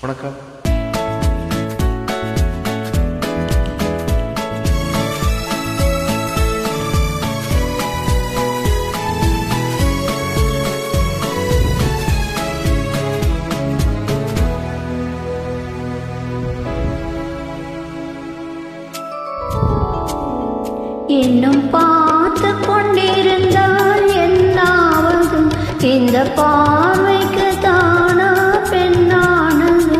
வணக்கம். இன்னும் பார்த்து கொண்டிருந்தால் என்னாவது? இந்த பார்வைக்கு தானா பெண்ணானது?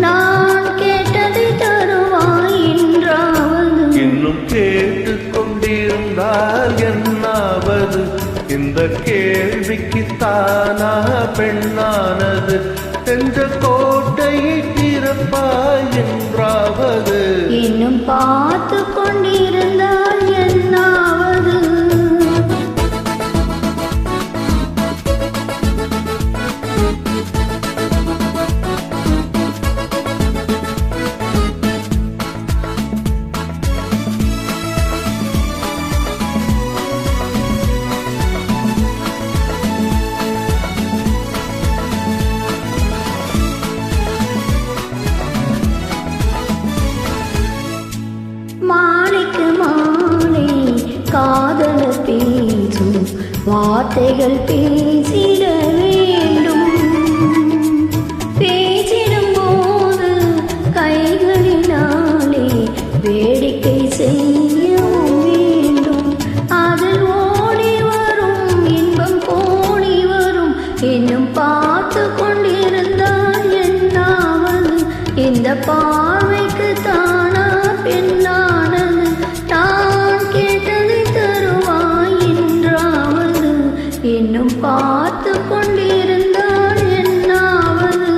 நான் கேட்டதை தருவாய் என்றாவது? இன்னும் கேட்டு கொண்டிருந்தால் என்னாவது? இந்த கேள்விக்கு தானா பெண்ணானது? என்ற கோட்டையை திறப்பாய் என்றாவது? இன்னும் பார்த்து கொண்டிருந்தால் என்னாவது? மாலைக்கு மாலை காதல பேசும் வார்த்தைகள் பேசிட வேண்டும். பேசிடும் போது கைகளினாலே வேடிக்கை செய்ய வேண்டும். அதில் ஓடி வரும் இன்பம் கோடி வரும். இன்னும் பார்த்து கொண்டிருந்தால் என்னாவது? இந்த பார்வைக்கு தானா பெண்ணானது? நான் கேட்டதை தருவாய் என்றாவது? இன்னும் பார்த்து கொண்டிருந்தால் என்னாவது?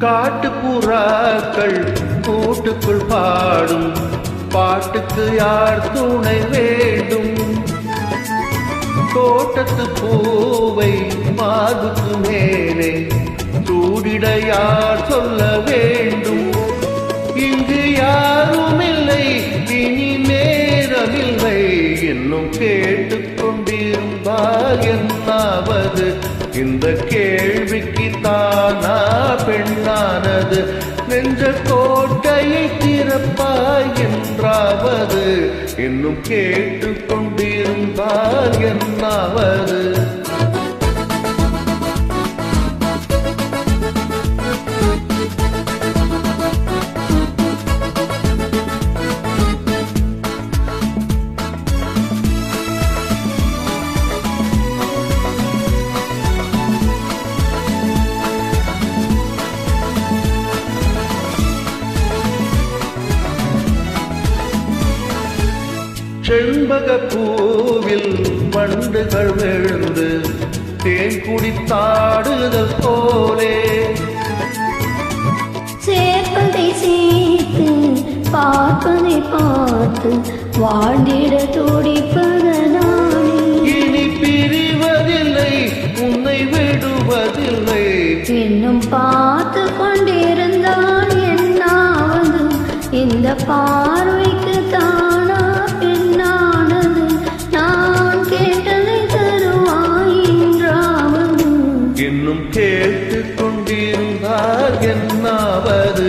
காட்டுப்புறாக்கள் கூட்டுக்குள் பாடும் பாட்டுக்கு யார் துணை வேண்டும்? தோட்டத்து பூவை மாதுக்கு மேலே சூடிட யார் சொல்ல வேண்டும்? இங்கு யாரும் இல்லை, இனி நேரமில்லை. இன்னும் கேட்டுக்கொண்டிருந்தால் என்னாவது? இந்த கேள்விக்கு தானா பெண்ணானது? நெஞ்ச கோட்டையை திறப்பாய் என்றாவது? இன்னும் கேட்டுக்கொண்டிருந்தால் என்னாவது? செண்பக பூவில் வண்டுகள் விழுந்து தேன் குடித்தாடுதல் போலே சேர்ப்பதை சேர்த்து பார்ப்பதை பார்த்து வாழ்ந்திட துடிப்பதனாலே இனி பிரிவதில்லை, உன்னை விடுவதில்லை. இன்னும் பார்த்து கொண்டிருந்தால் என்னாவது? இந்த பார்வைக்கு தானா பெண்ணானது? நான் கேட்டதை தருவாய் என்றாவது? இன்னும் கேட்டு கொண்டிருந்தால் என்னாவது?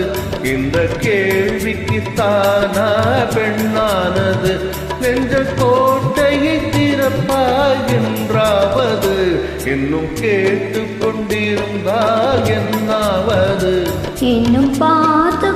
இந்த கேள்விக்கு தானா பெண்ணானது? நெஞ்ச கோட்டையை திறப்பாய் என்றாவது? இன்னும் கேட்டு கொண்டிருந்தால் என்னாவது? இன்னும் பார்த்து